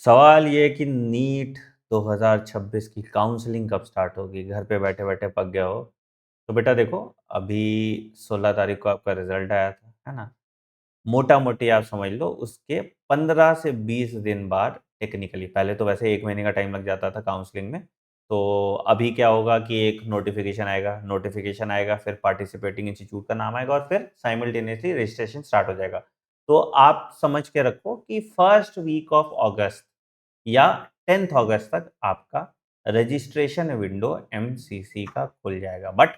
सवाल ये कि नीट 2026 की काउंसलिंग कब स्टार्ट होगी? घर पे बैठे-बैठे पक गए हो। तो बेटा देखो, अभी 16 तारीख को आपका रिज़ल्ट आया था, है ना? मोटा-मोटी आप समझ लो उसके 15 से 20 दिन बाद टेक्निकली, पहले तो वैसे 1 महीने का टाइम लग जाता था काउंसलिंग में। तो अभी क्या होगा कि एक नोटिफ़िकेशन आएगा, फिर पार्टिसिपेटिंग इंस्टीट्यूट का नाम आएगा और फिर साइमल्टेनियसली रजिस्ट्रेशन स्टार्ट हो जाएगा। तो आप समझ के रखो कि फर्स्ट वीक ऑफ अगस्त या 10th अगस्त तक आपका रजिस्ट्रेशन विंडो एमसीसी का खुल जाएगा। बट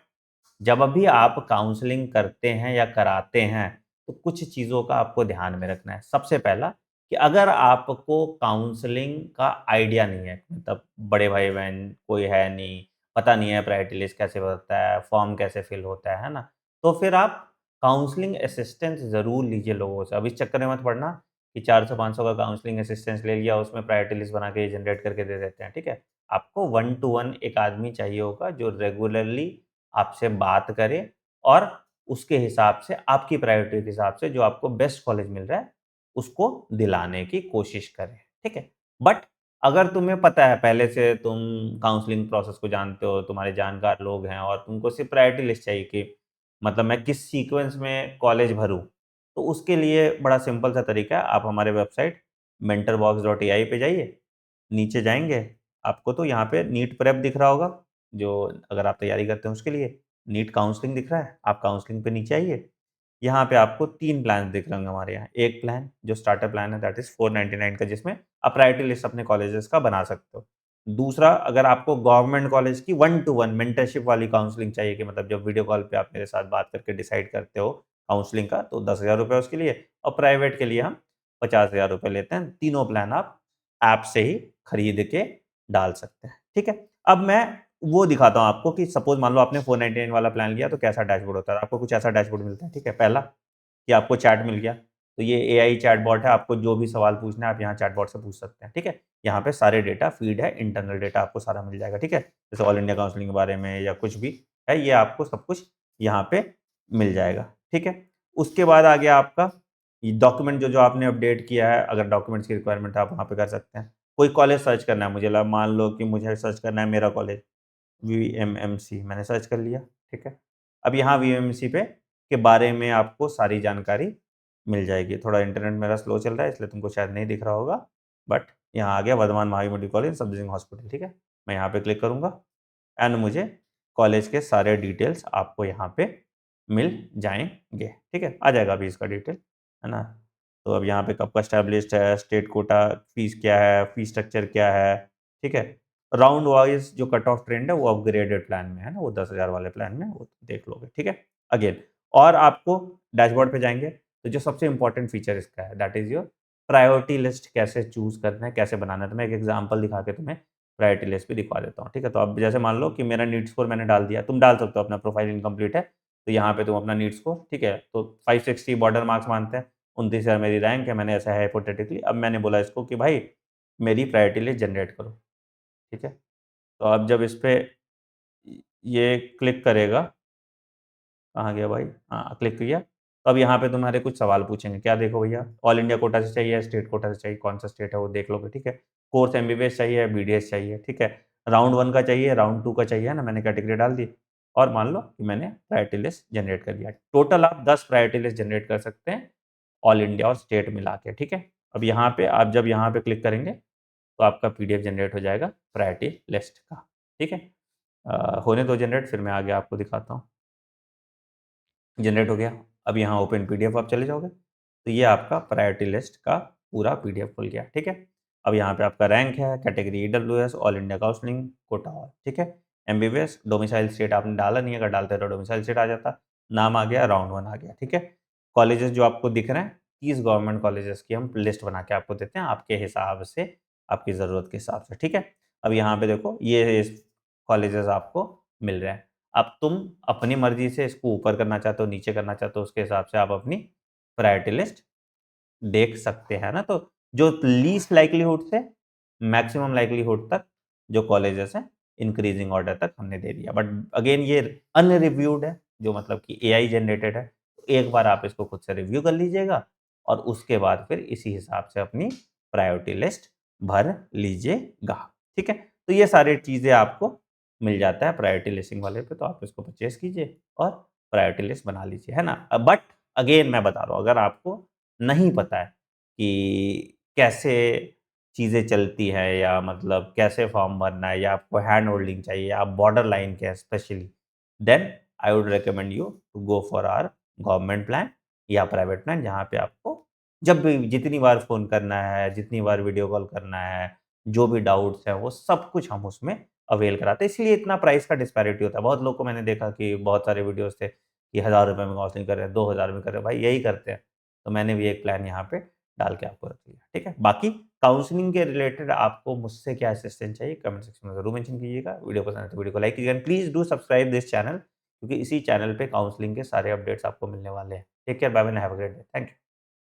जब अभी आप काउंसलिंग करते हैं या कराते हैं, तो कुछ चीज़ों का आपको ध्यान में रखना है। सबसे पहला कि अगर आपको काउंसलिंग का आइडिया नहीं है, मतलब बड़े भाई-बहन कोई है नहीं, पता नहीं है प्रायोरिटी लिस्ट कैसे बनता है, फॉर्म कैसे फिल होता है ना? तो फिर आप काउंसलिंग असिस्टेंस ज़रूर लीजिए लोगों से। अब इस चक्कर में मत पड़ना कि 400-500 का काउंसलिंग असिस्टेंस ले लिया, उसमें प्रायोरिटी लिस्ट बना के जनरेट करके दे देते हैं, ठीक है? आपको वन टू वन एक आदमी चाहिए होगा जो रेगुलरली आपसे बात करे और उसके हिसाब से आपकी प्रायोरिटी के हिसाब से जो आपको बेस्ट कॉलेज मिल रहा है, उसको दिलाने की कोशिश करें, ठीक है? बट अगर तुम्हें पता है पहले से तुम काउंसलिंग प्रोसेस को जानते हो, तुम्हारे जानकार लोग हैं और तुमको सिर्फ प्रायोरिटी लिस्ट चाहिए कि मतलब मैं किस सीक्वेंस में कॉलेज भरूँ, तो उसके लिए बड़ा सिंपल सा तरीका है, आप हमारे वेबसाइट mentorbox.ai पे जाइए, नीचे जाएँगे, आपको तो यहाँ पे नीट प्रेप दिख रहा होगा, जो अगर आप तैयारी करते हैं उसके लिए। नीट काउंसलिंग दिख रहा है, आप काउंसलिंग पे नीचे आइए। यहाँ पे आपको 3 प्लान दिख रहे होंगे हमारे यहाँ। एक प्लान जो स्टार्टर प्लान है दैट इज़ 499 का, जिसमें आप प्रायोरिटी लिस्ट अपने कॉलेजेस का बना सकते हो। दूसरा, अगर आपको गवर्नमेंट कॉलेज की वन टू वन मेंटरशिप वाली काउंसलिंग चाहिए कि मतलब जब वीडियो कॉल पे आप मेरे साथ बात करके डिसाइड करते हो काउंसलिंग का, तो ₹10,000 उसके लिए और प्राइवेट के लिए हम ₹50,000 लेते हैं। तीनों प्लान आप ऐप से ही खरीद के डाल सकते हैं, ठीक है? अब मैं वो दिखाता हूँ आपको कि सपोज़ मान लो आपने 499 वाला प्लान लिया तो कैसा डैशबोर्ड होता है। आपको कुछ ऐसा डैशबोर्ड मिलता है, ठीक है? पहला कि आपको चैट मिल गया, तो ये एआई चैटबॉट है, आपको जो भी सवाल पूछना है आप यहाँ चैटबॉट से पूछ सकते हैं, ठीक है? यहाँ पे सारे डेटा फीड है, इंटरनल डेटा आपको सारा मिल जाएगा, ठीक है? जैसे ऑल इंडिया काउंसलिंग के बारे में या कुछ भी है, ये आपको सब कुछ यहाँ पे मिल जाएगा, ठीक है? उसके बाद आ गया आपका ये डॉक्यूमेंट जो-जो आपने अपडेट किया है, अगर डॉक्यूमेंट्स की रिक्वायरमेंट है आप वहाँ पे कर सकते हैं। कोई कॉलेज सर्च करना है मुझे ल मान लो कि मुझे सर्च करना है मेरा कॉलेज वीएमएमसी मैंने सर्च कर लिया, ठीक है? अब यहाँ वीएमएमसी पे के बारे में आपको सारी जानकारी मिल जाएगी। थोड़ा इंटरनेट मेरा स्लो चल रहा है इसलिए तुमको शायद नहीं दिख रहा होगा, बट यहाँ आ गया वर्धमान महावीर मेडिकल कॉलेज सब जंग हॉस्पिटल, ठीक है? मैं यहाँ पे क्लिक करूँगा एंड मुझे कॉलेज के सारे डिटेल्स आपको यहाँ पे मिल जाएँगे, ठीक है? आ जाएगा अभी इसका डिटेल, है ना? तो अब यहाँ पे कब का एस्टेब्लिश्ड है, स्टेट कोटा फीस क्या है, फीस स्ट्रक्चर क्या है, ठीक है? राउंड वाइज़ जो कट ऑफ ट्रेंड है वो अपग्रेडेड प्लान में है ना, वो 10,000 वाले प्लान में वो देख लोगे, ठीक है? अगेन और आपको डैशबोर्ड पे जाएँगे, तो जो सबसे इम्पोर्टेंट फीचर इसका है that is your priority list कैसे चूज़ करना है, कैसे बनाना है? तो मैं एक एग्ज़ाम्पल दिखा के तुम्हें प्रायोरिटी लिस्ट भी दिखवा देता हूँ, ठीक है? तो अब जैसे मान लो कि मेरा नीट स्कोर मैंने डाल दिया, तुम डाल सकते हो अपना प्रोफाइल इनकम्प्लीट है, तो यहाँ पे तुम अपना नीट स्कोर, ठीक है? तो 560 बॉर्डर मार्क्स मानते हैं, 29,000 मेरी रैंक है, मैंने ऐसा है हाइपोथेटिकली अब मैंने बोला इसको कि भाई मेरी प्रायोरिटी लिस्ट जनरेट करो, ठीक है? तो अब जब इस पे ये क्लिक करेगा, कहाँ गया भाई? हाँ, क्लिक किया। तो अब यहाँ पे तुम्हारे कुछ सवाल पूछेंगे, क्या देखो भैया ऑल इंडिया कोटा से चाहिए, स्टेट कोटा से चाहिए, कौन-सा स्टेट है वो देख लोगे, ठीक है? कोर्स एमबीबीएस चाहिए, बीडीएस चाहिए, ठीक है? राउंड 1 का चाहिए, राउंड 2 का चाहिए, है ना? मैंने कैटेगरी डाल दी और मान लो कि मैंने प्रायोरिटी लिस्ट जनरेट कर दिया। टोटल आप 10 प्रायोरिटी लिस्ट जनरेट कर सकते हैं, ऑल इंडिया और स्टेट मिला के, ठीक है? अब यहाँ पे आप जब यहाँ पे क्लिक करेंगे, तो आपका पीडीएफ जनरेट हो जाएगा प्रायोरिटी लिस्ट का, ठीक है? होने दो जनरेट फिर मैं आगे आपको दिखाता हूँ। जनरेट हो गया। अब यहाँ ओपन पीडीएफ आप चले जाओगे, तो ये आपका प्रायोरिटी लिस्ट का पूरा पीडीएफ खुल गया, ठीक है? अब यहाँ पे आपका रैंक है, category EWS, all India counselling, quota all, ठीक है? एमबीबीएस, डोमिसाइल स्टेट आपने डाला नहीं, अगर डालते तो डोमिसाइल स्टेट आ जाता, नाम आ गया, राउंड 1 आ गया, ठीक है? कॉलेजेस जो आपको दिख रहे हैं, 30 गवर्नमेंट कॉलेजेस की हम लिस्ट बना के आपको देते हैं, आपके हिसाब से, आपकी ज़रूरत के हिसाब से, ठीक है? अब यहाँ पे देखो ये कॉलेजेस आपको मिल रहे हैं। अब तुम अपनी मर्ज़ी से इसको ऊपर करना चाहते हो, नीचे करना चाहते हो, उसके हिसाब से आप अपनी प्रायोरिटी लिस्ट देख सकते हैं ना। तो जो लीस्ट लाइक्लीहुड से मैक्सिमम लाइक्लीहुड तक जो कॉलेजेस हैं, इंक्रीज़िंग ऑर्डर तक हमने दे दिया। बट अगेन ये अनरिव्यूड है, जो मतलब कि एआई जनरेटेड है। एक बार आप इसको खुद से रिव्यू कर लीजिएगा और उसके बाद फिर इसी हिसाब से अपनी प्रायोरिटी लिस्ट भर लीजिएगा, ठीक है? तो ये सारी चीज़ें आपको मिल जाता है प्रायोरिटी लिस्टिंग वाले पे, तो आप इसको परचेज़ कीजिए और प्रायोरिटी लिस्ट बना लीजिए, है ना? बट अगेन मैं बता रहा हूँ, अगर आपको नहीं पता है कि कैसे चीज़ें चलती हैं या मतलब कैसे फॉर्म भरना है या आपको हैंड होल्डिंग चाहिए, आप बॉर्डर लाइन के हैं specially, then I would recommend you to go for our government plan या प्राइवेट प्लान, जहाँ पे आपको जब भी जितनी बार फ़ोन करना है, जितनी बार वीडियो कॉल करना है, जो भी डाउट्स हैं, वो सब कुछ हम उसमें अवेल कराते हैं। इसलिए इतना प्राइस का डिस्पैरिटी होता है। बहुत लोग को मैंने देखा कि बहुत सारे वीडियोज़ थे कि ₹1000 में काउंसलिंग कर रहे हैं, 2000 में कर रहे हैं, भाई यही करते हैं। तो मैंने भी एक प्लान यहाँ पे डाल के आपको रख दिया, ठीक है? बाकी काउंसलिंग के रिलेटेड आपको मुझसे क्या असिस्टेंस चाहिए, कमेंट सेक्शन में ज़रूर मेंशन कीजिएगा। वीडियो पसंद आए तो वीडियो को लाइक कीजिएगा and please do subscribe this channel, क्योंकि इसी चैनल पे काउंसलिंग के सारे अपडेट्स आपको मिलने वाले हैं। Take care, bye bye and have a great day. Thank you.